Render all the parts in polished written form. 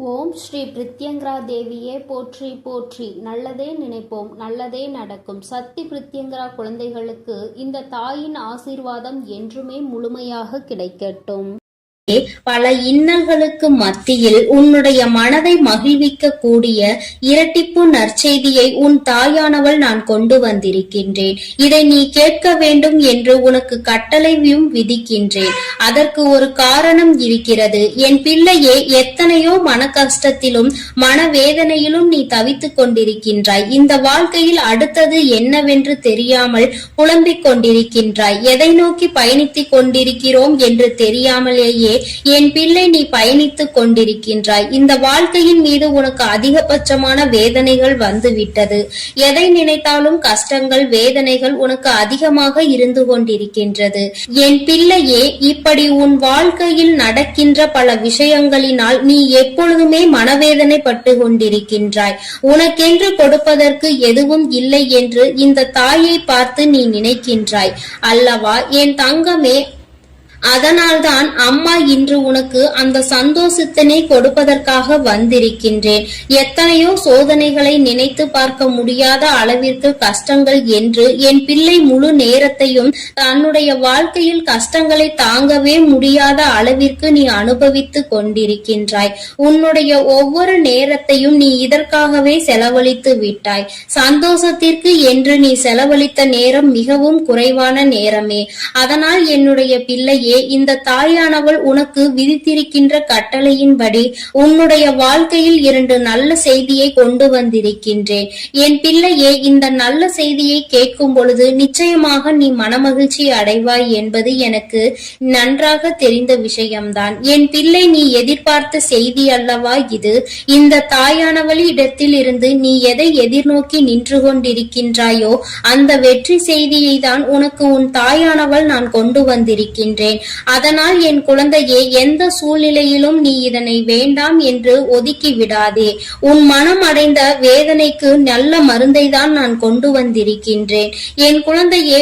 ஓம் ஸ்ரீ பிரித்யங்கரா தேவியே போற்றி போற்றி. நல்லதே நினைப்போம், நல்லதே நடக்கும். சக்தி பிரித்யங்கரா குழந்தைகளுக்கு இந்த தாயின் ஆசீர்வாதம் என்றுமே முழுமையாக கிடைக்கட்டும். பல இன்னல்களுக்கு மத்தியில் உன்னுடைய மனதை மகிழ்விக்க கூடிய இரட்டிப்பு நற்செய்தியை உன் தாயானவள் நான் கொண்டு வந்திருக்கின்றேன். இதை நீ கேட்க வேண்டும் என்று உனக்கு கட்டளையும் விதிக்கின்றேன். அதற்கு ஒரு காரணம் இருக்கிறது. என் பிள்ளையே, எத்தனையோ மன கஷ்டத்திலும் மனவேதனையிலும் நீ தவித்துக் கொண்டிருக்கின்றாய். இந்த வாழ்க்கையில் அடுத்தது என்னவென்று தெரியாமல் புலம்பிக் கொண்டிருக்கின்றாய். எதை நோக்கி பயணித்துக் கொண்டிருக்கிறோம் என்று தெரியாமலேயே என் பிள்ளை நீ பயணித்துக் கொண்டிருக்கின்றாய். இந்த வாழ்க்கையின் மீது உனக்கு அதிகபட்சமான வேதனைகள் வந்துவிட்டது. எதை நினைத்தாலும் கஷ்டங்கள், வேதனைகள் உனக்கு அதிகமாக இருந்து கொண்டிருக்கின்றது. என் பிள்ளையே, இப்படி உன் வாழ்க்கையில் நடக்கின்ற பல விஷயங்களினால் நீ எப்பொழுதுமே மனவேதனை பட்டு கொண்டிருக்கின்றாய். உனக்கென்று கொடுப்பதற்கு எதுவும் இல்லை என்று இந்த தாயை பார்த்து நீ நினைக்கின்றாய் அல்லவா என் தங்கமே? அதனால்தான் அம்மா இன்று உனக்கு அந்த சந்தோஷத்தினை கொடுப்பதற்காக வந்திருக்கின்றேன். எத்தனையோ சோதனைகளை நினைத்து பார்க்க முடியாத அளவிற்கு கஷ்டங்கள் என்று என் பிள்ளை முழு நேரத்தையும் தன்னுடைய வாழ்க்கையில் கஷ்டங்களை தாங்கவே முடியாத அளவிற்கு நீ அனுபவித்து கொண்டிருக்கின்றாய். உன்னுடைய ஒவ்வொரு நேரத்தையும் நீ இதற்காகவே செலவழித்து விட்டாய். சந்தோஷத்திற்கு என்று நீ செலவழித்த நேரம் மிகவும் குறைவான நேரமே. அதனால் என்னுடைய பிள்ளையே, இந்த தாயானவள் உனக்கு விதித்திருக்கின்ற கட்டளையின்படி உன்னுடைய வாழ்க்கையில் 2 நல்ல செய்தியை கொண்டு வந்திருக்கின்றேன். என் பிள்ளையே, இந்த நல்ல செய்தியை கேட்கும் பொழுது நிச்சயமாக நீ மனமகிழ்ச்சி அடைவாய் என்பது எனக்கு நன்றாக தெரிந்த விஷயம்தான். என் பிள்ளை, நீ எதிர்பார்த்த செய்தி அல்லவா இது? இந்த தாயானவள் இடத்தில் இருந்து நீ எதை எதிர்நோக்கி நின்று கொண்டிருக்கின்றாயோ அந்த வெற்றி செய்தியை தான் உனக்கு உன் தாயானவள் நான் கொண்டு வந்திருக்கின்றேன். அதனால் என் குழந்தையே, எந்த சூழ்நிலையிலும் நீ இதனை வேண்டாம் என்று ஒதுக்கி விடாதே. உன் மனம் அடைந்த வேதனைக்கு நல்ல மருந்தை தான் நான் கொண்டு வந்திருக்கின்றேன். என் குழந்தையே,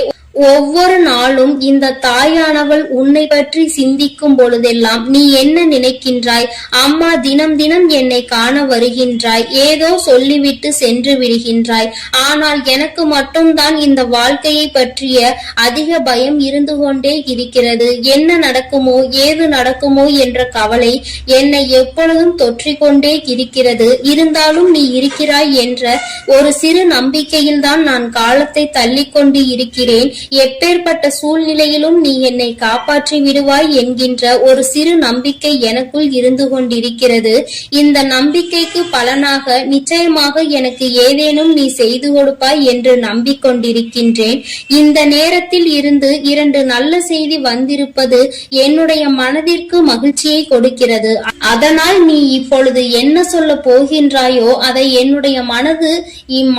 ஒவ்வொரு நாளும் இந்த தாயானவள் உன்னை பற்றி சிந்திக்கும் பொழுதெல்லாம் நீ என்ன நினைக்கின்றாய்? அம்மா தினம் தினம் என்னை காண வருகின்றாய், ஏதோ சொல்லிவிட்டு சென்று விடுகின்றாய். ஆனால் எனக்கு மட்டும்தான் இந்த வாழ்க்கையை பற்றிய அதிக பயம் இருந்து கொண்டே இருக்கிறது. என்ன நடக்குமோ, ஏது நடக்குமோ என்ற கவலை என்னை எப்பொழுதும் தொற்றிக்கொண்டே இருக்கிறது. இருந்தாலும் நீ இருக்கிறாய் என்ற ஒரு சிறு நம்பிக்கையில் தான் நான் காலத்தை தள்ளிக்கொண்டு இருக்கிறேன். எப்பேற்பட்ட சூழ்நிலையிலும் நீ என்னை காப்பாற்றி விடுவாய் என்கின்ற ஒரு சிறு நம்பிக்கை எனக்குள் இருந்து கொண்டிருக்கிறது. இந்த நம்பிக்கைக்கு பலனாக நிச்சயமாக எனக்கு ஏதேனும் நீ செய்து கொடுப்பாய் என்று நம்பிக்கொண்டிருக்கின்றேன். இந்த நேரத்தில் இருந்து 2 நல்ல செய்தி வந்திருப்பது என்னுடைய மனதிற்கு மகிழ்ச்சியை கொடுக்கிறது. அதனால் நீ இப்பொழுது என்ன சொல்ல போகின்றாயோ அதை என்னுடைய மனது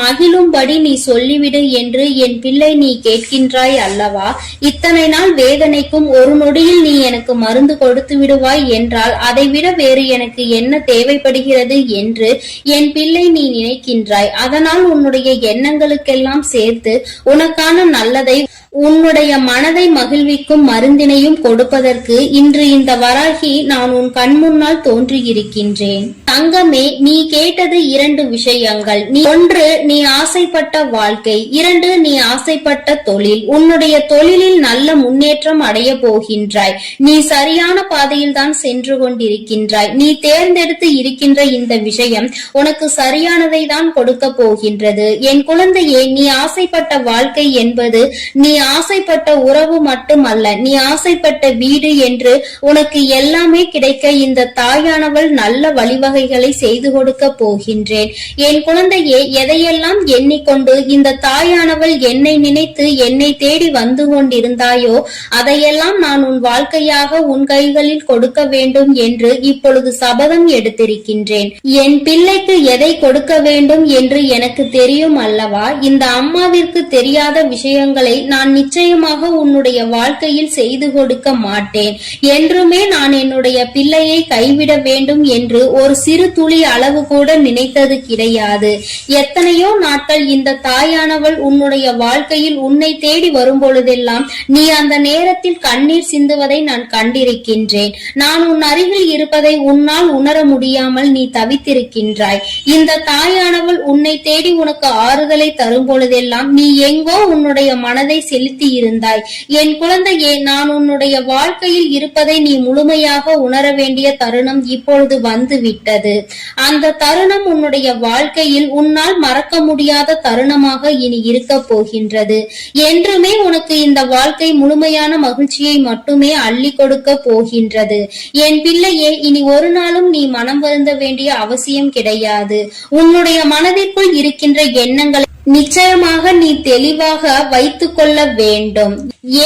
மகிழும்படி நீ சொல்லிவிடு என்று என் பிள்ளை நீ கேட்கின்றாய் அல்லவா? இத்தனை நாள் வேதனைக்கும் ஒரு நொடியில் நீ எனக்கு மருந்து கொடுத்து விடுவாய் என்றால் அதை விட வேறு எனக்கு என்ன தேவைப்படுகிறது என்று என் பிள்ளை நீ நினைக்கின்றாய். அதனால் உன்னுடைய எண்ணங்களுக்கெல்லாம் சேர்த்து உனக்கான நல்லதை, உன்னுடைய மனதை மகிழ்விக்கும் மருந்தினையும் கொடுப்பதற்கு இன்று இந்த வராகி நான் உன் கண் முன்னால் தோன்றியிருக்கின்றேன். தங்கமே, நீ கேட்டது 2 விஷயங்கள். 1, நீ ஆசைப்பட்ட வாழ்க்கை. 2, நீ ஆசைப்பட்ட தொழில். உன்னுடைய தொழிலில் நல்ல முன்னேற்றம் அடைய போகின்றாய். நீ சரியான பாதையில் தான் சென்று கொண்டிருக்கின்றாய். நீ தேர்ந்தெடுத்து இருக்கின்ற இந்த விஷயம் உனக்கு சரியானதை தான் கொடுக்க போகின்றது. என் குழந்தையே, நீ ஆசைப்பட்ட வாழ்க்கை என்பது நீ ஆசைப்பட்ட உறவு மட்டுமல்ல, நீ ஆசைப்பட்ட வீடு என்று உனக்கு எல்லாமே கிடைக்க இந்த தாயானவள் நல்ல வழிவகைகளை செய்து கொடுக்க போகின்றேன். என் குழந்தையே, எதையெல்லாம் எண்ணிக்கொண்டு இந்த தாயானவள் என்னை நினைத்து என்னை தேடி வந்து கொண்டிருந்தாயோ அதையெல்லாம் நான் உன் வாழ்க்கையாக உன் கைகளில் கொடுக்க வேண்டும் என்று இப்பொழுது சபதம் எடுத்திருக்கின்றேன். என் பிள்ளைக்கு எதை கொடுக்க வேண்டும் என்று எனக்கு தெரியும் அல்லவா? இந்த அம்மாவிற்கு தெரியாத விஷயங்களை நான் நான் நிச்சயமாக உன்னுடைய வாழ்க்கையில் செய்து கொடுக்க மாட்டேன். என்றுமே நான் என்னுடைய பிள்ளையை கைவிட வேண்டும் என்று ஒரு சிறு துளி அளவு கூட நினைத்தது கிடையாது. எத்தனையோ நாட்கள் இந்த தாயானவள் உன்னுடைய வாழ்க்கையில் உன்னை தேடி வரும் பொழுதெல்லாம் நீ அந்த நேரத்தில் கண்ணீர் சிந்துவதை நான் கண்டிருக்கின்றேன். நான் உன் அருகில் இருப்பதை உன்னால் உணர முடியாமல் நீ தவித்திருக்கின்றாய். இந்த தாயானவள் உன்னை தேடி உனக்கு ஆறுதலை தரும் பொழுதெல்லாம் நீ எங்கோ உன்னுடைய மனதை செலுத்தி இருந்தாய். என் குழந்தையே, நான் உன்னுடைய வாழ்க்கையில் இருப்பதை நீ முழுமையாக உணர வேண்டிய தருணம் இப்பொழுது வந்து விட்டது. அந்த தருணம் உன்னுடைய வாழ்க்கையில் உன்னால் மறக்க முடியாத தருணமாக இனி இருக்க போகின்றது. என்றுமே உனக்கு இந்த வாழ்க்கை முழுமையான மகிழ்ச்சியை மட்டுமே அள்ளி கொடுக்க போகின்றது. என் பிள்ளையே, இனி ஒரு நாளும் நீ மனம் வருந்த வேண்டிய அவசியம் கிடையாது. உன்னுடைய மனதிற்குள் இருக்கின்ற எண்ணங்களை நிச்சயமாக நீ தெளிவாக வைத்துக் கொள்ள வேண்டும்.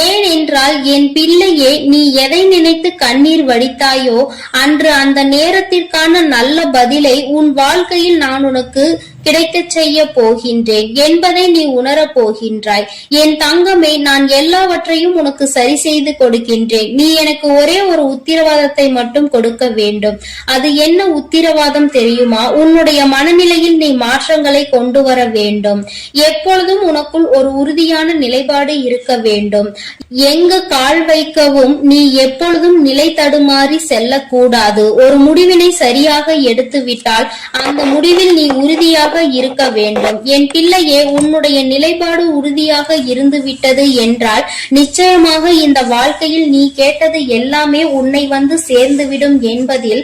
ஏன் என்றால் என் பிள்ளையே, நீ எதை நினைத்து கண்ணீர் வடித்தாயோ அன்று அந்த நேரத்திற்கான நல்ல பதிலை உன் வாழ்க்கையில் நான் உனக்கு கிடைக்க செய்ய போகின்றேன் என்பதை நீ உணரப் போகின்றாய். என் தங்கமே, நான் எல்லாவற்றையும் உனக்கு சரி செய்து கொடுக்கின்றேன். நீ எனக்கு ஒரே ஒரு உத்திரவாதத்தை மட்டும் கொடுக்க வேண்டும். அது என்ன உத்திரவாதம் தெரியுமா? உன்னுடைய மனநிலையில் நீ மாற்றங்களை கொண்டு வர வேண்டும். எப்பொழுதும் உனக்குள் ஒரு உறுதியான நிலைப்பாடு இருக்க வேண்டும். எங்கு கால் வைக்கவும் நீ எப்பொழுதும் நிலை தடுமாறி செல்லக்கூடாது. ஒரு முடிவினை சரியாக எடுத்து விட்டால் அந்த முடிவில் நீ உறுதியாக இருக்க வேண்டும். என் பிள்ளையே, உன்னுடைய நிலைப்பாடு உறுதியாக இருந்து விட்டது என்றால் நிச்சயமாக இந்த வாழ்க்கையில் நீ கேட்டது எல்லாமே உன்னை வந்து சேர்ந்துவிடும் என்பதில்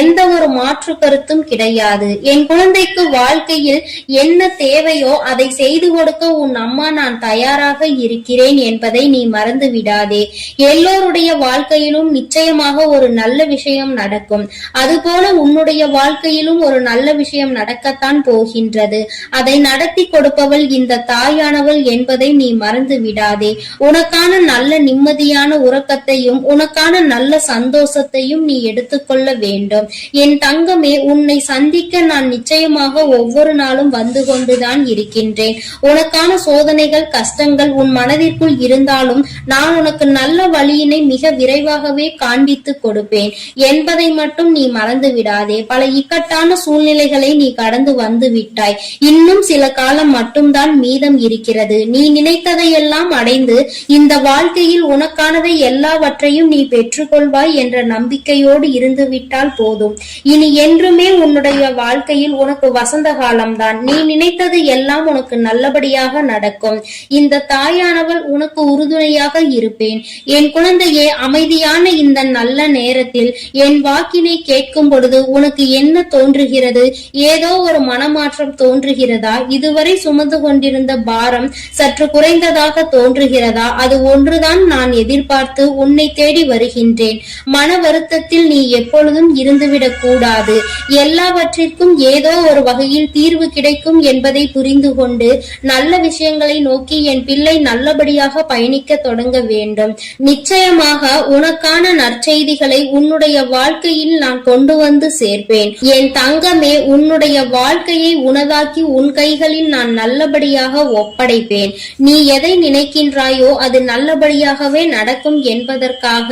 எந்த ஒரு மாற்று கருத்தும் கிடையாது. என் குழந்தைக்கு வாழ்க்கையில் என்ன தேவையோ அதை செய்து கொடுக்க உன் அம்மா நான் தயாராக இருக்கிறேன் என்பதை நீ மறந்து விடாதே. எல்லோருடைய வாழ்க்கையிலும் நிச்சயமாக ஒரு நல்ல விஷயம் நடக்கும். அதுபோல உன்னுடைய வாழ்க்கையிலும் ஒரு நல்ல விஷயம் நடக்கத்தான் போகின்றது. அதை நடத்தி கொடுப்பவள் இந்த தாயானவள் என்பதை நீ மறந்து விடாதே. உனக்கான நல்ல நிம்மதியான உறக்கத்தையும் உனக்கான நல்ல சந்தோஷத்தையும் நீ எடுத்துக்கொள்ள வேண்டும். என் தங்கமே, உன்னை சந்திக்க நான் நிச்சயமாக ஒவ்வொரு நாளும் வந்து கொண்டுதான் இருக்கின்றேன். உனக்கான சோதனைகள் கஷ்டங்கள் உன் மனதிற்குள் இருந்தாலும் நான் உனக்கு நல்ல வழியினை மிக விரைவாகவே காண்பித்து கொடுப்பேன் என்பதை மட்டும் நீ மறந்து விடாதே. பல இக்கட்டான சூழ்நிலைகளை நீ கடந்து வந்து விட்டாய். இன்னும் சில காலம் மட்டும்தான் மீதம் இருக்கிறது. நீ நினைத்ததையெல்லாம் அடைந்து இந்த வாழ்க்கையில் உனக்கானதை எல்லாவற்றையும் நீ பெற்றுக்கொள்வாய் என்ற நம்பிக்கையோடு இருந்து விட்டால் போதும். இனி என்றுமே உன்னுடைய வாழ்க்கையில் உனக்கு வசந்த காலம்தான். நீ நினைத்தது எல்லாம் உனக்கு நல்லபடியாக நடக்கும். இந்த தாயானவள் உனக்கு உறுதுணையாக இருப்பேன். என் குழந்தையே, அமைதியான இந்த நல்ல நேரத்தில் என் வாக்கினை கேட்கும் பொழுது உனக்கு என்ன தோன்றுகிறது? ஏதோ ஒரு மனமாற்றம் தோன்றுகிறதா? இதுவரை சுமந்து கொண்டிருந்த பாரம் சற்று குறைந்ததாக தோன்றுகிறதா? அது ஒன்றுதான் நான் எதிர்பார்த்து உன்னை தேடி வருகின்றேன். மன வருத்தத்தில் நீ எப்பொழுதும் இருந்துவிடக் கூடாது. எல்லாவற்றிற்கும் ஏதோ ஒரு வகையில் தீர்வு கிடைக்கும் என்பதை புரிந்து கொண்டு நல்ல விஷயங்களை நோக்கி என் பிள்ளை நல்லபடியாக பயணிக்க தொடங்க வேண்டும். நிச்சயமாக உனக்கான நற்செய்திகளை உன்னுடைய வாழ்க்கையில் நான் கொண்டு வந்து சேர்ப்பேன். என் தங்கமே, உன்னுடைய வாழ்க்கையை உனதாக்கி உன் கைகளில் நான் நல்லபடியாக ஒப்படைப்பேன். நீ எதை நினைக்கின்றாயோ அது நல்லபடியாகவே நடக்கும் என்பதற்காக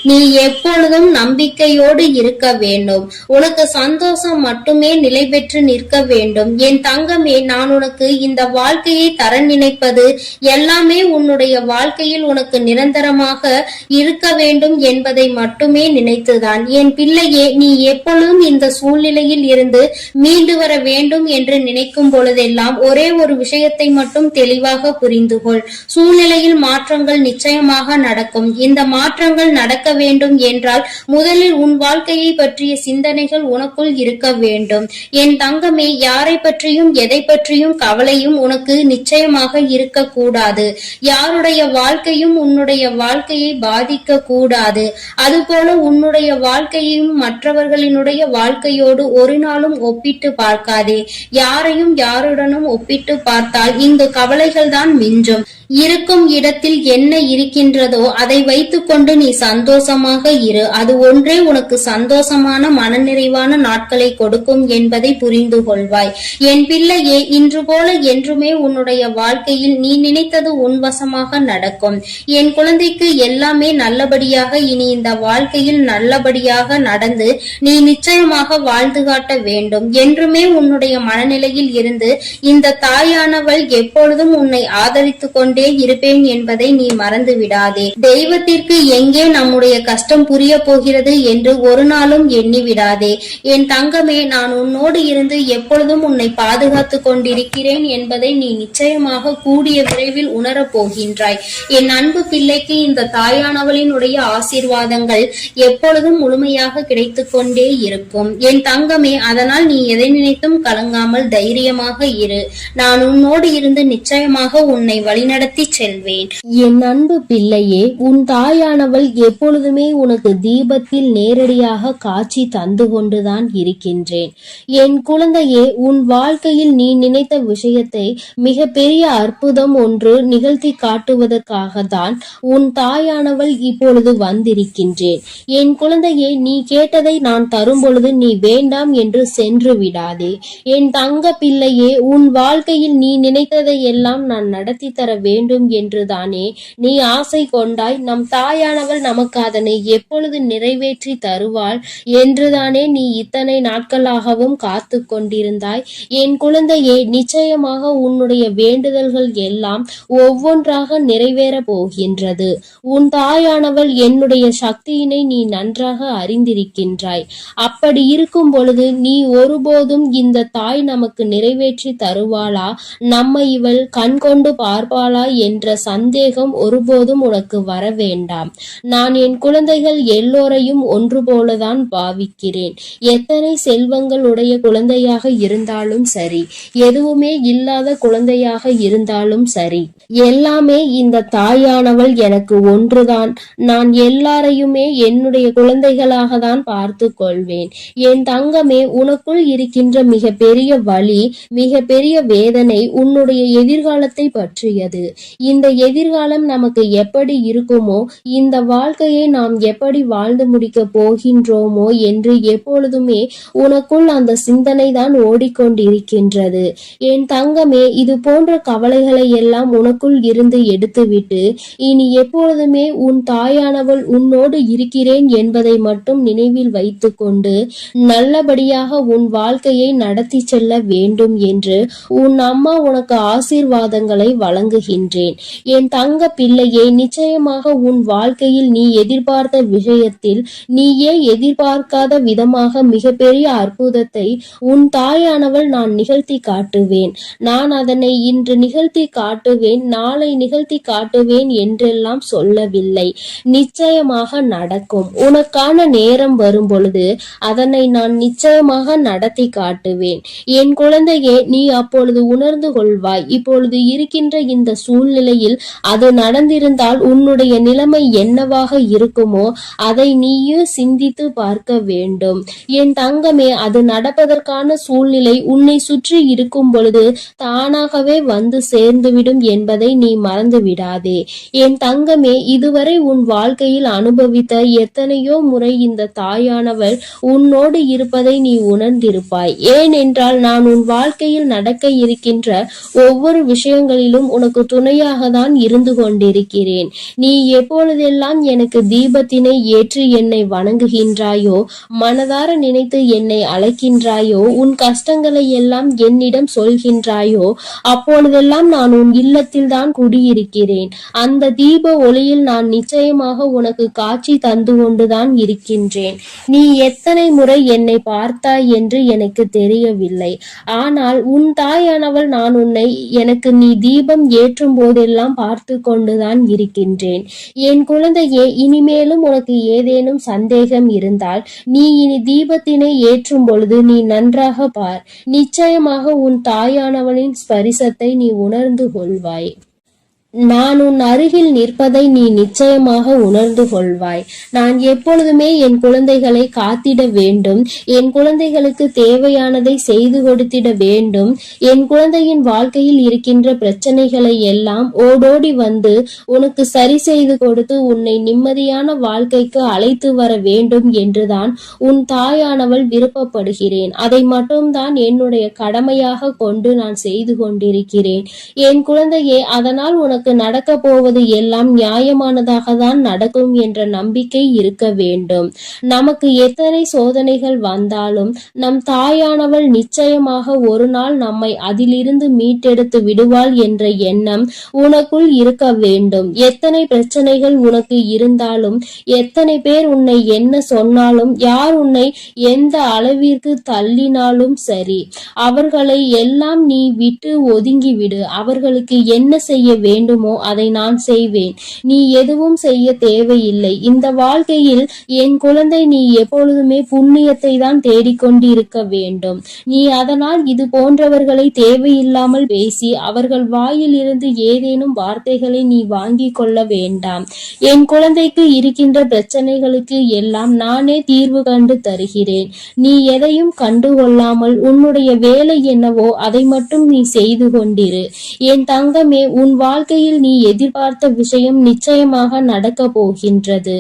நீ எப்பொழுதும் நம்பிக்கையோடு இருக்க வேண்டும். உனக்கு சந்தோஷம் மட்டுமே நிலை பெற்று நிற்க வேண்டும். என் தங்கமே, நான் உனக்கு இந்த வாழ்க்கையை தர நினைப்பது எல்லாமே உன்னுடைய வாழ்க்கையில் உனக்கு நிரந்தரமாக இருக்க வேண்டும் என்பதை மட்டுமே நினைத்துதான். என் பிள்ளையே, நீ எப்பொழுதும் இந்த சூழ்நிலையில் இருந்து மீண்டு வர வேண்டும் என்று நினைக்கும் பொழுதெல்லாம் ஒரே ஒரு விஷயத்தை மட்டும் தெளிவாக புரிந்து கொள். சூழ்நிலையில் மாற்றங்கள் நிச்சயமாக நடக்கும். இந்த மாற்றங்கள் நடக்க வேண்டும் என்றால் முதலில் உன் வாழ்க்கையை பற்றிய சிந்தனைகள் உனக்குள் இருக்க வேண்டும். என் தங்கமே, யாரை பற்றியும் எதை பற்றியும் கவலையும் உனக்கு நிச்சயமாக இருக்கக்கூடாது. யாருடைய வாழ்க்கையும் உன்னுடைய வாழ்க்கையை பாதிக்க கூடாது. அதுபோல உன்னுடைய வாழ்க்கையையும் மற்றவர்களினுடைய வாழ்க்கையோடு ஒரு நாளும் ஒப்பிட்டு பார்க்காதே. யாரையும் யாருடனும் ஒப்பிட்டு பார்த்தால் இங்கு கவலைகள் தான் மிஞ்சும். இருக்கும் இடத்தில் என்ன இருக்கின்றதோ அதை வைத்துக்கொண்டு நீ சந்தோஷமாக இரு. அது ஒன்றே உனக்கு சந்தோஷமான மனநிறைவான நாட்களை கொடுக்கும் என்பதை புரிந்து கொள்வாய். என் பிள்ளையே, இன்று போல என்றுமே உன்னுடைய வாழ்க்கையில் நீ நினைத்தது உன்வசமாக நடக்கும். என் குழந்தைக்கு எல்லாமே நல்லபடியாக இனி இந்த வாழ்க்கையில் நல்லபடியாக நடந்து நீ நிச்சயமாக வாழ்ந்து காட்ட வேண்டும். என்றுமே உன்னுடைய மனநிலையில் இருந்து இந்த தாயானவள் எப்பொழுதும் உன்னை ஆதரித்துக் கொண்டே இருப்பேன் என்பதை நீ மறந்து விடாதே. தெய்வத்திற்கு எங்கே நம்முடைய கஷ்டம் புரிய போகிறது என்று ஒரு நாளும் எண்ணி விடாதே. என் தங்கமே, நான் உன்னோடு இருந்து எப்பொழுதும் உன்னை பாதுகாத்துக் கொண்டிருக்கிறேன் என்பதை நீ நிச்சயமாக கூடிய விரைவில் உணரப் போகின்றாய். என் அன்பு பிள்ளைக்கு இந்த தாயானவளினுடைய ஆசீர்வாதங்கள் எப்பொழுதும் முழுமையாக கிடைத்துக் கொண்டே இருக்கும். என் தங்கமே, அதனால் நீ எதை நினைத்தும் கலங்காமல் தைரியமாக இரு. நான் உன்னோடு இருந்து நிச்சயமாக உன்னை வழிநடத்தி செல்வேன். என் அன்பு பிள்ளையே, உன் தாயானவள் எப்பொழுதுமே உனக்கு தீபத்தில் நேரடியாக காட்சி தந்து கொண்டுதான் இருக்கின்றேன். என் குழந்தையே, உன் வாழ்க்கையில் நீ நினைத்த விஷயத்தை மிக பெரிய அற்புதம் ஒன்று நிகழ்த்தி காட்டுவதற்காக தான் உன் தாயானவள் இப்பொழுது வந்திருக்கின்றேன். என் குழந்தையே, நீ கேட்டதை நான் தரும் பொழுது நீ வேண்டாம் என்று சென்று விடாதே. என் தங்க பிள்ளையே, உன் வாழ்க்கையில் நீ நினைத்ததை எல்லாம் நான் நடத்தி தர வேண்டும் என்றுதானே நீ ஆசை கொண்டாய். நம் தாயானவள் நமக்கு அதனை எப்பொழுது நிறைவேற்றி தருவாள் என்றுதானே நீ இத்தனை நாட்களாகவும் காத்து கொண்டிருந்தாய். என் குழந்தையே, நிச்சயமாக உன்னுடைய வேண்டுதல்கள் எல்லாம் ஒவ்வொன்றாக நிறைவேற போகின்றது. உன் தாயானவள் என்னுடைய சக்தியினை நீ நன்றாக அறிந்திருக்கின்றாய். அப்படி இருக்கும் பொழுது நீ ஒருபோதும் இந்த தாய் நமக்கு நிறைவேற்றி தருவாளா, நம்மை இவள் கண் கொண்டு பார்ப்பாளா என்ற சந்தேகம் ஒருபோதும் உனக்கு வர வேண்டாம். நான் என் குழந்தைகள் எல்லோரையும் ஒன்று போலதான் பாவிக்கிறேன். எத்தனை செல்வங்கள் உடைய குழந்தையாக இருந்தாலும் சரி, எதுவுமே இல்லாத குழந்தையாக இருந்தாலும் சரி, எல்லாமே இந்த தாயானவள் எனக்கு ஒன்றுதான். நான் எல்லாரையுமே என்னுடைய குழந்தைகளாக தான் பார்த்து கொள்வேன். என் தங்கமே, உனக்குள் இருக்கின்ற மிக பெரிய வலி, மிக பெரிய வேதனை உன்னுடைய எதிர்காலத்தை பற்றியது. இந்த எதிர்காலம் நமக்கு எப்படி இருக்குமோ, இந்த வாழ்க்கையை நாம் எப்படி வாழ்ந்து முடிக்க போகின்றோமோ என்று எப்பொழுதுமே உனக்குள் அந்த சிந்தனை தான் ஓடிக்கொண்டிருக்கின்றது. என் தங்கமே, இது போன்ற கவலைகளை எல்லாம் உனக்குள் இருந்து எடுத்துவிட்டு இனி எப்பொழுதுமே உன் தாயானவள் உன்னோடு இருக்கிறேன் என்பதை மட்டும் நினைவில் வைத்துக்கொண்டு நல்லபடியாக உன் வாழ்க்கையை நடத்தி செல்ல வேண்டும் என்று உன் அம்மா உனக்கு ஆசீர்வாதங்களை வழங்குகின்றேன். என் தங்க பிள்ளையே, நிச்சயமாக உன் வாழ்க்கையில் நீ எதிர்பார்த்த விஷயத்தில் நீயே எதிர்பார்க்காத விதமாக மிகப்பெரிய அற்புதத்தை உன் தாயானவள் நான் நிகழ்த்தி காட்டுவேன். நான் அதனை இன்று நிகழ்த்தி காட்டுவேன், நாளை நிகழ்த்தி காட்டுவேன் என்றெல்லாம் சொல்லவில்லை. நிச்சயமாக நடக்கும். உனக்கான நேரம் வரும் பொழுது அதனை நான் நிச்சயமாக நடத்தி காட்டுவேன். என் குழந்தையே, நீ அப்பொழுது உணர்ந்து கொள்வாய். இப்பொழுது இருக்கின்ற இந்த சூழ்நிலையில் அது நடந்திருந்தால் உன்னுடைய நிலைமை என்னவாக இருக்குமோ அதை நீயே சிந்தித்து பார்க்க வேண்டும். என் தங்கமே, அது நடப்பதற்கான சூழ்நிலை உன்னை சுற்றி இருக்கும் பொழுது தானாகவே வந்து சேர்ந்துவிடும் என்பதை நீ மறந்து விடாதே. என் தங்கமே, இதுவரை உன் வாழ்க்கையில் அனுபவித்த எத்தனையோ முறை இந்த தாயானவள் உன்னோடு இருப்பதை நீ உணர்ந்திருப்பாய். ஏனென்றால் நான் உன் வாழ்க்கையில் நடக்க இருக்கின்ற ஒவ்வொரு விஷயங்களிலும் உனக்கு துணையாக தான் இருந்து கொண்டிருக்கிறேன். நீ எப்பொழுதெல்லாம் எனக்கு தீபத்தினை ஏற்றி என்னை வணங்குகின்றாயோ, மனதார நினைத்து என்னை அழைக்கின்றாயோ, உன் கஷ்டங்களை எல்லாம் என்னிடம் சொல்கின்றாயோ, அப்பொழுதெல்லாம் நான் உன் இல்லத்தில் தான் குடியிருக்கிறேன். அந்த தீப ஒளியில் நான் நிச்சயமாக உனக்கு காட்சி தந்து கொண்டுதான் இருக்கின்றேன். நீ எத்தனை முறை என்னை பார்த்தாய் என்று எனக்கு தெரியவில்லை. ஆனால் உன் தாயானவள் நான் உன்னை எனக்கு நீ தீபம் ஏற்றும் போதெல்லாம் பார்த்து கொண்டுதான் இருக்கின்றேன். என் குழந்தையே, இனிமேலும் உனக்கு ஏதேனும் சந்தேகம் இருந்தால் நீ இனி தீபத்தினை ஏற்றும் பொழுது நீ நன்றாக பார். நிச்சயமாக உன் தாயானவளின் ஸ்பரிசத்தை நீ உணர்ந்து கொள்வாய். நான் உன் அருகில் நிற்பதை நீ நிச்சயமாக உணர்ந்து கொள்வாய். நான் எப்பொழுதுமே என் குழந்தைகளை காத்திட வேண்டும். என் குழந்தைகளுக்கு தேவையானதை செய்து கொடுத்திட வேண்டும். என் குழந்தையின் வாழ்க்கையில் இருக்கின்ற பிரச்சனைகளை எல்லாம் ஓடோடி வந்து உனக்கு சரி செய்து கொடுத்து உன்னை நிம்மதியான வாழ்க்கைக்கு அழைத்து வர வேண்டும் என்றுதான் உன் தாயானவள் விருப்பப்படுகிறேன். அதை மட்டும்தான் என்னுடைய கடமையாக கொண்டு நான் செய்து கொண்டிருக்கிறேன். என் குழந்தையே, அதனால் உனக்கு நடக்க போவது எல்லாம் நியாயமானதாக தான் நடக்கும் என்ற நம்பிக்கை இருக்க வேண்டும். நமக்கு எத்தனை சோதனைகள் வந்தாலும் நம் தாயானவள் நிச்சயமாக ஒரு நாள் நம்மை அதிலிருந்து மீட்டெடுத்து விடுவாள் என்ற எண்ணம் உனக்குள் இருக்க வேண்டும். எத்தனை பிரச்சனைகள் உனக்கு இருந்தாலும், எத்தனை பேர் உன்னை என்ன சொன்னாலும், யார் உன்னை எந்த அளவிற்கு தள்ளினாலும் சரி, அவர்களை எல்லாம் நீ விட்டு ஒதுங்கிவிடு. அவர்களுக்கு என்ன செய்ய வேண்டுமோ அதை நான் செய்வேன். நீ எதுவும் செய்ய தேவையில்லை. இந்த வாழ்க்கையில் என் குழந்தை, நீ எப்பொழுதுமே புண்ணியத்தை தான் தேடிக்கொண்டிருக்க வேண்டும். நீ அதனால் இது போன்றவர்களை தேவையில்லாமல் பேசி அவர்கள் வாயில் இருந்து ஏதேனும் வார்த்தைகளை நீ வாங்கி கொள்ள வேண்டாம். என் குழந்தைக்கு இருக்கின்ற பிரச்சனைகளுக்கு எல்லாம் நானே தீர்வு கண்டு தருகிறேன். நீ எதையும் கண்டுகொள்ளாமல் உன்னுடைய வேலை என்னவோ அதை மட்டும் நீ செய்து கொண்டிரு. என் தங்கமே, உன் வாழ்க்கையில் நீ எதிர்பார்த்த விஷயம் நிச்சயமாக நடக்க போகின்றது.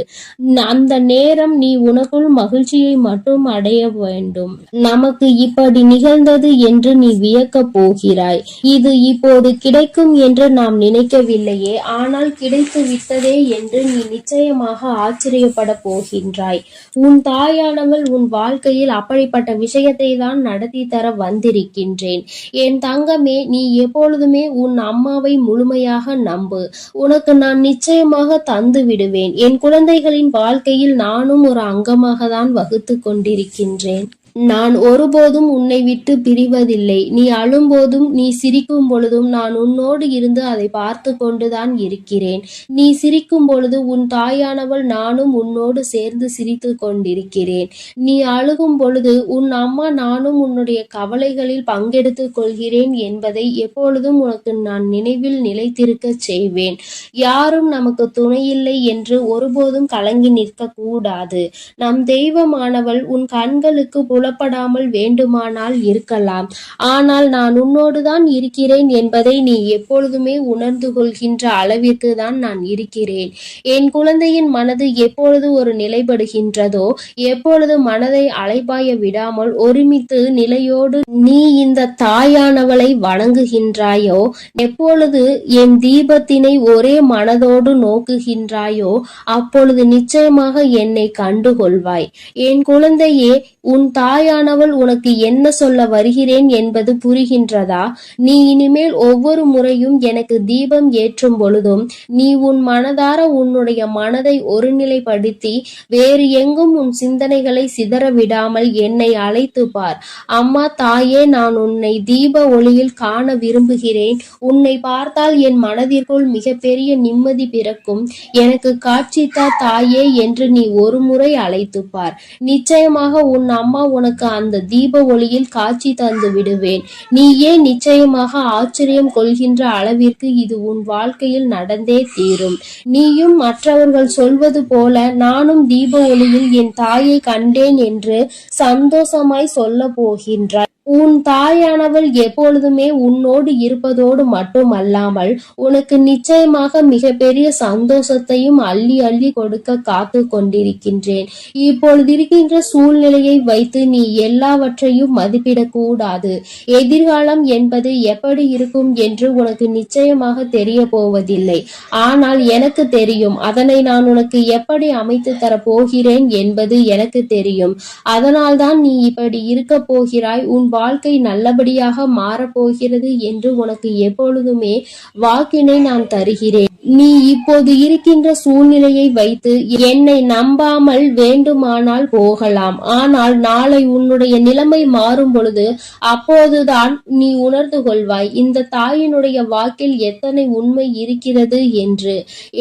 அந்த நேரம் நீ உனக்குள் மகிழ்ச்சியை மட்டும் அடைய வேண்டும். நமக்கு இப்படி நிகழ்ந்தது என்று நீ வியக்க போகிறாய். இது இப்போது கிடைக்கும் என்று நாம் நினைக்கவில்லையே, ஆனால் கிடைத்து விட்டதே என்று நீ நிச்சயமாக ஆச்சரியப்பட போகின்றாய். உன் தாயானவள் உன் வாழ்க்கையில் அப்படிப்பட்ட விஷயத்தை தான் நடத்தி தர வந்திருக்கின்றேன். என் தங்கமே, நீ எப்பொழுதுமே உன் அம்மாவை முழுமையாக நம்பு. உனக்கு நான் நிச்சயமாக தந்து விடுவேன். என் குழந்தைகளின் வாழ்க்கையில் நானும் ஒரு அங்கமாக தான் வகுத்து கொண்டிருக்கின்றேன். நான் ஒருபோதும் உன்னை விட்டு பிரிவதில்லை. நீ அழும்போதும் நீ சிரிக்கும் பொழுதும் நான் உன்னோடு இருந்து அதை பார்த்து கொண்டுதான் இருக்கிறேன். நீ சிரிக்கும் பொழுது உன் தாயானவள் நானும் உன்னோடு சேர்ந்து சிரித்து கொண்டிருக்கிறேன். நீ அழுகும் பொழுது உன் அம்மா நானும் உன்னுடைய கவலைகளில் பங்கெடுத்துக் கொள்கிறேன் என்பதை எப்பொழுதும் உனக்கு நான் நினைவில் நிலைத்திருக்க செய்வேன். யாரும் நமக்கு துணையில்லை என்று ஒருபோதும் கலங்கி நிற்க கூடாது. நம் தெய்வமானவள் உன் கண்களுக்கு புலப்படாமல் வேண்டுமானால் இருக்கலாம். ஆனால் நான் உன்னோடுதான் இருக்கிறேன் என்பதை நீ எப்பொழுதுமே உணர்ந்து கொள்கின்ற அளவிற்கு தான் நான் இருக்கிறேன். என் குழந்தையின் மனது எப்பொழுது ஒரு நிலைப்படுகின்றதோ, எப்பொழுது மனதை அலைபாய விடாமல் ஒருமித்து நிலையோடு நீ இந்த தாயானவளை வணங்குகின்றாயோ, எப்பொழுது என் தீபத்தினை ஒரே மனதோடு நோக்குகின்றாயோ, அப்பொழுது நிச்சயமாக என்னை கண்டுகொள்வாய். என் குழந்தையே, உன் தாயானவள் உனக்கு என்ன சொல்ல வருகிறேன் என்பது புரிகின்றதா? நீ இனிமேல் ஒவ்வொரு முறையும் எனக்கு தீபம் ஏற்றும் பொழுதும் நீ உன் மனதார உன்னுடைய மனதை ஒருநிலைப்படுத்தி வேறு எங்கும் உன் சிந்தனைகளை சிதற விடாமல் என்னை அழைத்து பார். அம்மா, தாயே, நான் உன்னை தீப ஒளியில் காண விரும்புகிறேன். உன்னை பார்த்தால் என் மனதிற்குள் மிகப்பெரிய நிம்மதி பிறக்கும். எனக்கு காட்சித்தா தாயே என்று நீ ஒரு முறை அழைத்து பார். நிச்சயமாக உன் அம்மா உனக்கு அந்த தீப ஒளியில் காட்சி தந்து விடுவேன். நீயே நிச்சயமாக ஆச்சரியம் கொள்கின்ற அளவிற்கு இது உன் வாழ்க்கையில் நடந்தே தீரும். நீயும் மற்றவர்கள் சொல்வது போல நானும் தீப ஒளியில் என் தாயை கண்டேன் என்று சந்தோஷமாய் சொல்ல போகின்றாய். உன் தாயானவள் எப்பொழுதுமே உன்னோடு இருப்பதோடு மட்டுமல்லாமல் உனக்கு நிச்சயமாக மிகப்பெரிய சந்தோஷத்தையும் அள்ளி அள்ளி கொடுக்க காத்து கொண்டிருக்கின்றேன். இப்பொழுது இருக்கின்ற சூழ்நிலையை வைத்து நீ எல்லாவற்றையும் மதிப்பிடக்கூடாது. எதிர்காலம் என்பது எப்படி இருக்கும் என்று உனக்கு நிச்சயமாக தெரிய போவதில்லை. ஆனால் எனக்கு தெரியும். அதனை நான் உனக்கு எப்படி அமைத்து தர போகிறேன் என்பது எனக்கு தெரியும். அதனால்தான் நீ இப்படி இருக்க போகிறாய். உன் வாழ்க்கை நல்லபடியாக மாறப்போகிறது என்று உனக்கு எப்பொழுதுமே வாக்கினை நான் தருகிறேன். நீ இப்போது இருக்கின்ற சூழ்நிலையை வைத்து என்னை நம்பாமல் வேண்டுமானால் போகலாம். ஆனால் நாளை உன்னுடைய நிலைமை மாறும் பொழுது அப்போதுதான் நீ உணர்ந்து கொள்வாய் இந்த தாயினுடைய வாக்கில் எத்தனை உண்மை இருக்கிறது என்று.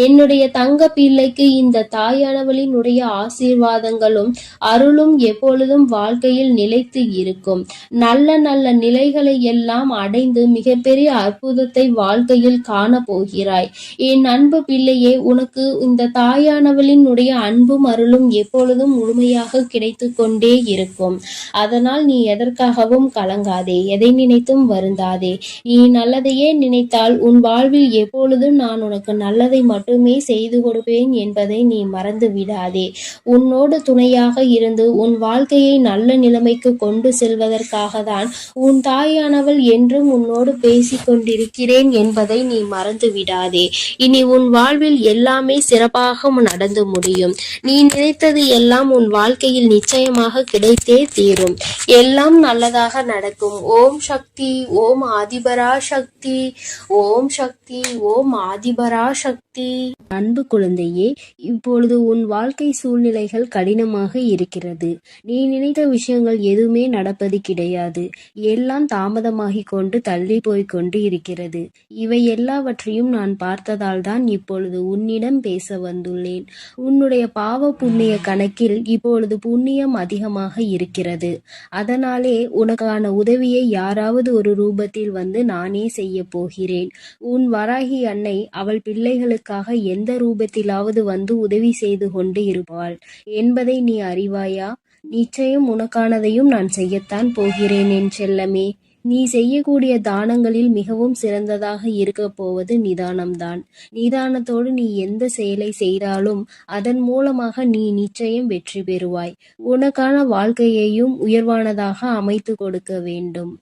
என்னுடைய தங்க பிள்ளைக்கு இந்த தாயானவளினுடைய ஆசீர்வாதங்களும் அருளும் எப்பொழுதும் வாழ்க்கையில் நிலைத்து இருக்கும். நல்ல நல்ல நிலைகளை எல்லாம் அடைந்து மிகப்பெரிய அற்புதத்தை வாழ்க்கையில் காண போகிறாய். என் அன்பு பிள்ளையே, உனக்கு இந்த தாயானவளினுடைய அன்பும் அருளும் எப்பொழுதும் முழுமையாக கிடைத்து கொண்டே இருக்கும். அதனால் நீ எதற்காகவும் கலங்காதே, எதை நினைத்தும் வருந்தாதே. நீ நல்லதையே நினைத்தால் உன் வாழ்வில் எப்பொழுதும் நான் உனக்கு நல்லதை மட்டுமே செய்து கொடுப்பேன் என்பதை நீ மறந்து விடாதே. உன்னோடு துணையாக இருந்து உன் வாழ்க்கையை நல்ல நிலைமைக்கு கொண்டு செல்வதற்காக தான் உன் தாயானவள் என்றும் உன்னோடு பேசிக் கொண்டிருக்கிறேன் என்பதை நீ மறந்து விடாதே. இனி உன் வாழ்வில் எல்லாமே சிறப்பாக நடந்து முடியும். நீ நினைத்தது எல்லாம் உன் வாழ்க்கையில் நிச்சயமாக கிடைத்தே தீரும். எல்லாம் நல்லதாக நடக்கும். ஓம் சக்தி, ஓம் ஆதிபரா சக்தி, ஓம் சக்தி, ஓம் ஆதிபரா சக்தி. அன்பு குழந்தையே, இப்பொழுது உன் வாழ்க்கை சூழ்நிலைகள் கடினமாக இருக்கிறது. நீ நினைத்த விஷயங்கள் எதுவுமே நடப்பது கிடையாது. எல்லாம் தாமதமாகிக் கொண்டு தள்ளி போய்க் கொண்டு இருக்கிறது. இவை எல்லாவற்றையும் நான் பார்த்ததால் தான் இப்பொழுது உன்னிடம் பேச வந்துள்ளேன். உன்னுடைய பாவ புண்ணிய கணக்கில் இப்பொழுது புண்ணியம் அதிகமாக இருக்கிறது. அதனாலே உனக்கான உதவியை யாராவது ஒரு ரூபத்தில் வந்து நானே செய்ய போகிறேன். உன் வராகி அன்னை அவள் பிள்ளைகளுக்காக எந்த ரூபத்திலாவது வந்து உதவி செய்து கொண்டு இருப்பாள் என்பதை நீ அறிவாயா? நிச்சயம் உனக்கானதையும் நான் செய்யத்தான் போகிறேன் என் செல்லமே. நீ செய்யக்கூடிய தானங்களில் மிகவும் சிறந்ததாக இருக்க போவது நிதானம்தான். நிதானத்தோடு நீ எந்த செயலை செய்தாலும் அதன் மூலமாக நீ நிச்சயம் வெற்றி பெறுவாய். உனக்கான வாழ்க்கையையும் உயர்வானதாக அமைத்து கொடுக்க வேண்டும்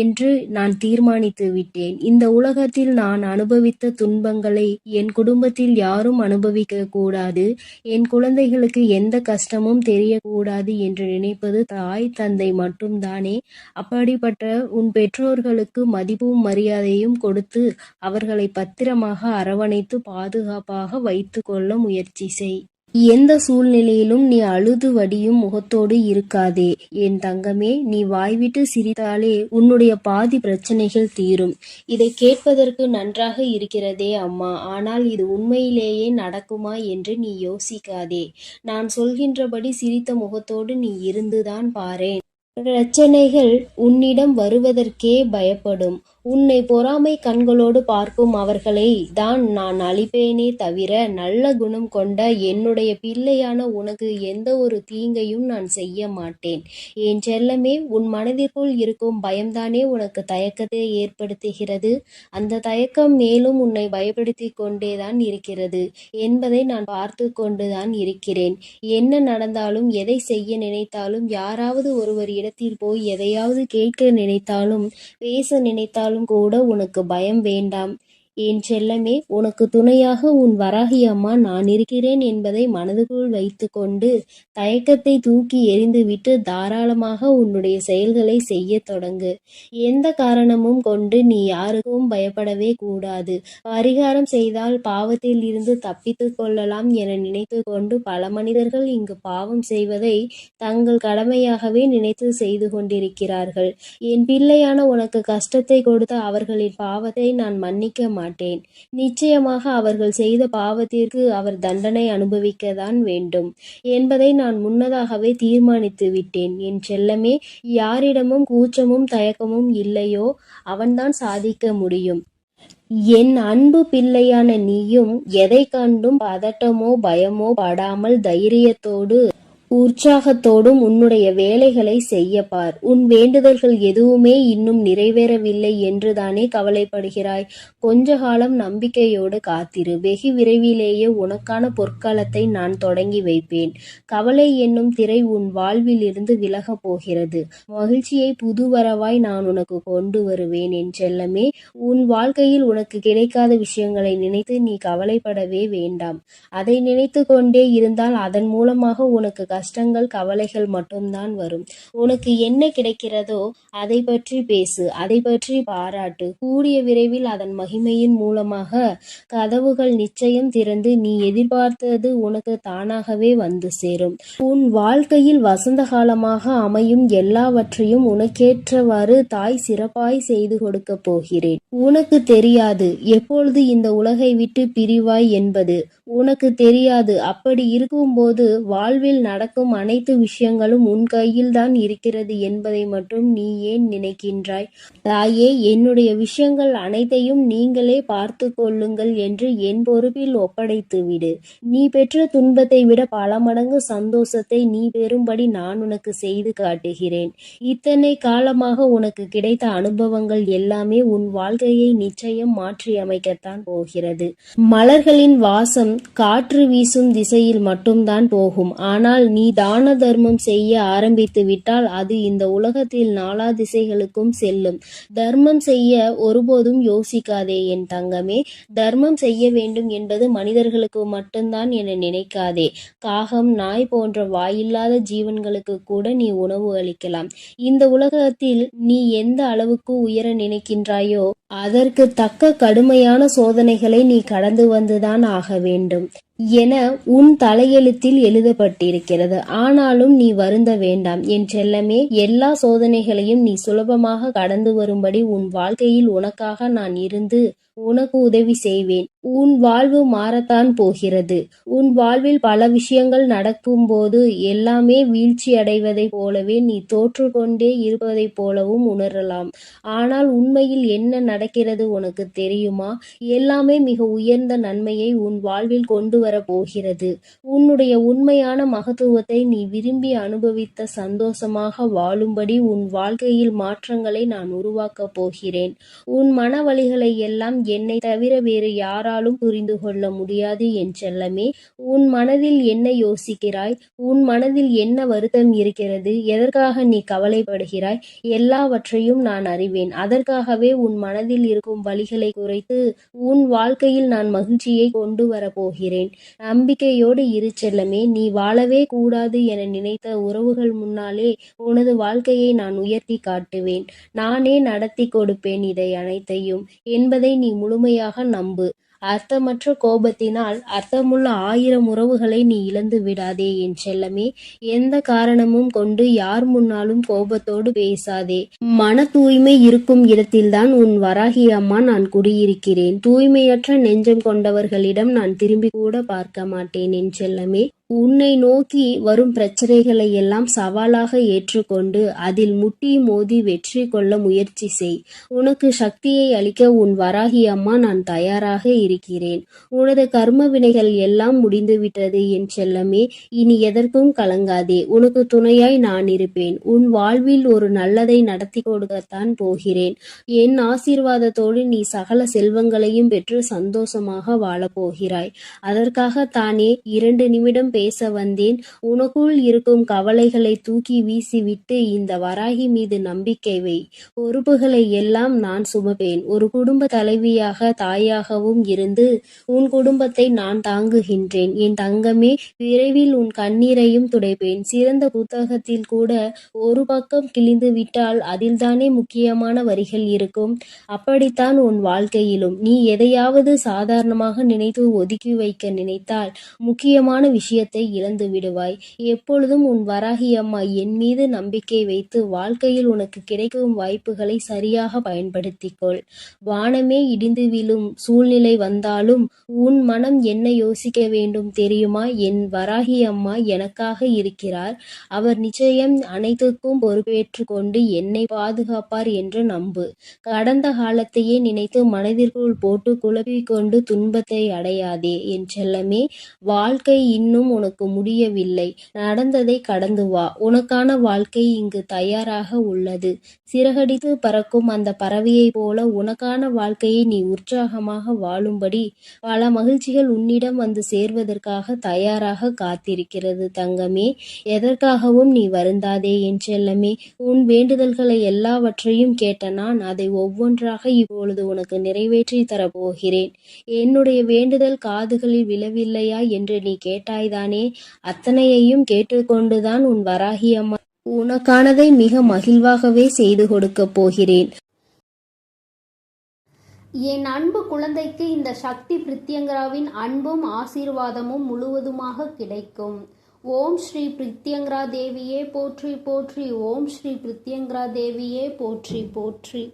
என்று நான் தீர்மானித்து விட்டேன். இந்த உலகத்தில் நான் அனுபவித்த துன்பங்களை என் குடும்பத்தில் யாரும் அனுபவிக்க கூடாது, என் குழந்தைகளுக்கு எந்த கஷ்டமும் தெரியக்கூடாது என்று நினைப்பது தாய் தந்தை மட்டும்தானே. அப்படிப்பட்ட உன் பெற்றோர்களுக்கு மதிப்பும் மரியாதையும் கொடுத்து அவர்களை பத்திரமாக அரவணைத்து பாதுகாப்பாக வைத்து கொள்ள முயற்சி செய். எந்த சூழ்நிலையிலும் நீ அழுது வடியும் முகத்தோடு இருக்காதே என் தங்கமே. நீ வாய்விட்டு சிரித்தாலே உன்னுடைய பாதி பிரச்சனைகள் தீரும். இதை கேட்பதற்கு நன்றாக இருக்கிறதே அம்மா, ஆனால் இது உண்மையிலேயே நடக்குமா என்று நீ யோசிக்காதே. நான் சொல்கின்றபடி சிரித்த முகத்தோடு நீ இருந்துதான் பாரேன். பிரச்சனைகள் உன்னிடம் வருவதற்கே பயப்படும். உன்னை பொறாமை கண்களோடு பார்க்கும் அவர்களை தான் நான் அழிப்பேனே தவிர நல்ல குணம் கொண்ட என்னுடைய பிள்ளையான உனக்கு எந்த ஒரு தீங்கையும் நான் செய்ய மாட்டேன். என் செல்லமே, உன் மனதிற்குள் இருக்கும் பயம்தானே உனக்கு தயக்கத்தை ஏற்படுத்துகிறது. அந்த தயக்கம் மேலும் உன்னை பயப்படுத்தி கொண்டேதான் இருக்கிறது என்பதை நான் பார்த்து கொண்டுதான் இருக்கிறேன். என்ன நடந்தாலும், எதை செய்ய நினைத்தாலும், யாராவது ஒருவர் இடத்தில் போய் எதையாவது கேட்க நினைத்தாலும், பேச நினைத்தாலும் கூட உனக்கு பயம் வேண்டாம் என் செல்லமே. உனக்கு துணையாக உன் வராகி அம்மா நான் இருக்கிறேன் என்பதை மனதுக்குள் வைத்து கொண்டு தயக்கத்தை தூக்கி எறிந்துவிட்டு தாராளமாக உன்னுடைய செயல்களை செய்ய தொடங்கு. எந்த காரணமும் கொண்டு நீ யாருக்கும் பயப்படவே கூடாது. பரிகாரம் செய்தால் பாவத்தில் இருந்து தப்பித்து கொள்ளலாம் என நினைத்து கொண்டு பல மனிதர்கள் இங்கு பாவம் செய்வதை தங்கள் கடமையாகவே நினைத்து செய்து கொண்டிருக்கிறார்கள். என் பிள்ளையான உனக்கு கஷ்டத்தை கொடுத்த அவர்களின் பாவத்தை நான் மன்னிக்க மாட்டேன். நிச்சயமாக அவர்கள் செய்த பாவத்திற்கு அவர் தண்டனை அனுபவிக்கத்தான் வேண்டும் என்பதை நான் முன்னதாகவே தீர்மானித்து விட்டேன் என் செல்லமே. யாரிடமும் கூச்சமும் தயக்கமும் இல்லையோ அவன்தான் சாதிக்க முடியும். என் அன்பு பிள்ளையான நீயும் எதை கண்டும் பதட்டமோ பயமோ படாமல் தைரியத்தோடு உற்சாகத்தோடும் உன்னுடைய வேலைகளை செய்ய பார். உன் வேண்டுதல்கள் எதுவுமே இன்னும் நிறைவேறவில்லை என்றுதானே கவலைப்படுகிறாய். கொஞ்ச காலம் நம்பிக்கையோடு காத்திரு. வெகு விரைவிலேயே உனக்கான பொற்காலத்தை நான் தொடங்கி வைப்பேன். கவலை என்னும் திரை உன் வாழ்வில் இருந்து விலகப் போகிறது. மகிழ்ச்சியை புதுவரவாய் நான் உனக்கு கொண்டு வருவேன் என் செல்லமே. உன் வாழ்க்கையில் உனக்கு கிடைக்காத விஷயங்களை நினைத்து நீ கவலைப்படவே வேண்டாம். அதை நினைத்து கொண்டே இருந்தால் அதன் மூலமாக உனக்கு கஷ்டங்கள் கவலைகள் மட்டும்தான் வரும். உனக்கு என்ன கிடைக்கிறதோ அதை பற்றி பேசு, அதை பற்றி பாராட்டு. கூடிய விரைவில் அதன் மகிமையின் மூலமாக கதவுகள் நிச்சயம் திறந்து நீ எதிர்பார்த்தது உனக்கு தானாகவே வந்து சேரும். உன் வாழ்க்கையில் வசந்த காலமாக அமையும் எல்லாவற்றையும் உனக்கேற்றவாறு தாய் சிறப்பாய் செய்து கொடுக்க போகிறேன். உனக்கு தெரியாது எப்பொழுது இந்த உலகை விட்டு பிரிவாய் என்பது. உனக்கு தெரியாது. அப்படி இருக்கும்போது வாழ்வில் நடக்கும் அனைத்து விஷயங்களும் உன் கையில்தான் இருக்கிறது என்பதை மட்டும் நீ ஏன் நினைக்கின்றாய்? தாயே, என்னுடைய விஷயங்கள் அனைத்தையும் நீங்களே பார்த்து கொள்ளுங்கள் என்று என் பொறுப்பில் ஒப்படைத்து விடு. நீ பெற்ற துன்பத்தை விட பல மடங்கு சந்தோஷத்தை நீ பெறும்படி நான் உனக்கு செய்து காட்டுகிறேன். இத்தனை காலமாக உனக்கு கிடைத்த அனுபவங்கள் எல்லாமே உன் வாழ்க்கையை நிச்சயம் மாற்றி அமைக்கத்தான் போகிறது. மலர்களின் வாசம் காற்று வீசும் திசையில் மட்டும்தான் போகும். ஆனால் நீ தான தர்மம் செய்ய ஆரம்பித்து விட்டால் அது இந்த உலகத்தில் நாலா திசைகளுக்கும் செல்லும். தர்மம் செய்ய ஒருபோதும் யோசிக்காதே என் தங்கமே. தர்மம் செய்ய வேண்டும் என்பது மனிதர்களுக்கு மட்டும்தான் என நினைக்காதே. காகம், நாய் போன்ற வாயில்லாத ஜீவன்களுக்கு கூட நீ உணவு அளிக்கலாம். இந்த உலகத்தில் நீ எந்த அளவுக்கு உயர நினைக்கின்றாயோ அதற்கு தக்க கடுமையான சோதனைகளை நீ கடந்து வந்துதான் ஆக வேண்டும் என உன் தலையெழுத்தில் எழுதப்பட்டிருக்கிறது. ஆனாலும் நீ வருந்த வேண்டாம் என் செல்லமே. எல்லா சோதனைகளையும் நீ சுலபமாக கடந்து வரும்படி உன் வாழ்க்கையில் உனக்காக நான் இருந்து உனக்கு உதவி செய்வேன். உன் வாழ்வு மாறத்தான் போகிறது. உன் வாழ்வில் பல விஷயங்கள் நடக்கும்போது எல்லாமே வீழ்ச்சி அடைவதைப் போலவே நீ தோற்று கொண்டே இருப்பதைப் போலவும் உணரலாம். ஆனால் உண்மையில் என்ன நடக்கிறது உனக்கு தெரியுமா? எல்லாமே மிக உயர்ந்த நன்மையை உன் வாழ்வில் கொண்டு வர போகிறது. உன்னுடைய உண்மையான மகத்துவத்தை நீ விரும்பி அனுபவித்த சந்தோஷமாக வாழும்படி உன் வாழ்க்கையில் மாற்றங்களை நான் உருவாக்கப் போகிறேன். உன் மனவலிகளை எல்லாம் என்னை தவிர வேறு யாராலும் புரிந்து கொள்ள முடியாது என் செல்லமே. உன் மனதில் என்ன யோசிக்கிறாய்? உன் மனதில் என்ன வருத்தம் இருக்கிறது? எதற்காக நீ கவலைப்படுகிறாய்? எல்லாவற்றையும் நான் அறிவேன். அதற்காகவே உன் மனதில் இருக்கும் வலிகளை குறைத்து உன் வாழ்க்கையில் நான் மகிழ்ச்சியை கொண்டு வரப்போகிறேன். நம்பிக்கையோடு இரு செல்லமே. நீ வாழவே கூடாது என நினைத்த உறவுகள் முன்னாலே உனது வாழ்க்கையை நான் உயர்த்தி காட்டுவேன். நானே நடத்தி கொடுப்பேன் இதை அனைத்தையும் என்பதை நீ முழுமையாக நம்பு. அர்த்தமற்ற கோபத்தினால் அர்த்தமுள்ள 1000 உறவுகளை நீ இழந்து விடாதே என் செல்லமே. எந்த காரணமும் கொண்டு யார் முன்னாலும் கோபத்தோடு பேசாதே. மன தூய்மை இருக்கும் இடத்தில்தான் உன் வராகி அம்மா நான் குடியிருக்கிறேன். தூய்மையற்ற நெஞ்சம் கொண்டவர்களிடம் நான் திரும்பி கூட பார்க்க மாட்டேன் என் செல்லமே. உன்னை நோக்கி வரும் பிரச்சனைகளை எல்லாம் சவாலாக ஏற்றுக்கொண்டு அதில் முட்டி மோதி வெற்றி கொள்ள முயற்சி செய். உனக்கு சக்தியை அளிக்க உன் வராகி அம்மா நான் தயாராக இருக்கிறேன். உனது கர்ம வினைகள் எல்லாம் முடிந்துவிட்டது என் செல்லமே. இனி எதற்கும் கலங்காதே. உனக்கு துணையாய் நான் இருப்பேன். உன் வாழ்வில் ஒரு நல்லதை நடத்தி கொடுக்கத்தான் போகிறேன். என் ஆசீர்வாதத்தோடு நீ சகல செல்வங்களையும் பெற்று சந்தோஷமாக வாழப்போகிறாய். அதற்காக தானே 2 நிமிடம் பேச வந்தேன். உனக்குள் இருக்கும் கவலைகளை தூக்கி வீசிவிட்டு இந்த வராகி மீது நம்பிக்கை வை. பொறுப்புகளை எல்லாம் நான் சுமப்பேன். ஒரு குடும்ப தலைவியாக தாயாகவும் இருந்து உன் குடும்பத்தை நான் தாங்குகின்றேன் என் தங்கமே. விரைவில் உன் கண்ணீரையும் துடைப்பேன். சிறந்த புத்தகத்தில் கூட ஒரு பக்கம் கிழிந்து விட்டால் அதில்தானே முக்கியமான வரிகள் இருக்கும். அப்படித்தான் உன் வாழ்க்கையிலும் நீ எதையாவது சாதாரணமாக நினைத்து ஒதுக்கி வைக்க நினைத்தால் முக்கியமான விஷயத்தை இழந்து விடுவாய். எப்பொழுதும் உன் வராகி அம்மா என் மீது நம்பிக்கை வைத்து வாழ்க்கையில் உனக்கு கிடைக்கும் வாய்ப்புகளை சரியாக பயன்படுத்திக்கொள். வானமே இடிந்து விழும் சூழ்நிலை வந்தாலும் உன் மனம் என்ன யோசிக்க வேண்டும் தெரியுமா? என் வராகி அம்மா எனக்காக இருக்கிறார். அவர் நிச்சயம் அனைத்துக்கும் பொறுப்பேற்று கொண்டு என்னை பாதுகாப்பார் என்று நம்பு. கடந்த காலத்தையே நினைத்து மனதிற்குள் போட்டு குழப்பிக்கொண்டு துன்பத்தை அடையாதே என் செல்லமே. வாழ்க்கை இன்னும் உனக்கு முடியவில்லை. நடந்ததை கடந்து வா. உனக்கான வாழ்க்கை இங்கு தயாராக உள்ளது. சிறகடித்து பறக்கும் அந்த பறவையை போல உனக்கான வாழ்க்கையை நீ உற்சாகமாக வாழும்படி பல மகிழ்ச்சிகள் உன்னிடம் வந்து சேர்வதற்காக தயாராக காத்திருக்கிறது தங்கமே. எதற்காகவும் நீ வருந்தாதே என் செல்லமே. உன் வேண்டுதல்களை எல்லாவற்றையும் கேட்ட நான் அதை ஒவ்வொன்றாக இப்பொழுது உனக்கு நிறைவேற்றி தரப்போகிறேன். என்னுடைய வேண்டுதல் காதுகளில் விழவில்லையா என்று நீ கேட்டாய்தான் தானே? அத்தனையையும் கேட்டுக்கொண்டுதான் உன் வராகி அம்மா உனக்கானதை மிக மகிழ்வாகவே செய்து கொடுக்கப் போகிறேன். என் அன்பு குழந்தைக்கு இந்த சக்தி பிரித்யங்கராவின் அன்பும் ஆசீர்வாதமும் முழுவதுமாக கிடைக்கும். ஓம் ஸ்ரீ பிரித்யங்கரா தேவியே போற்றி போற்றி. ஓம் ஸ்ரீ பிரித்யங்கரா தேவியே போற்றி போற்றி.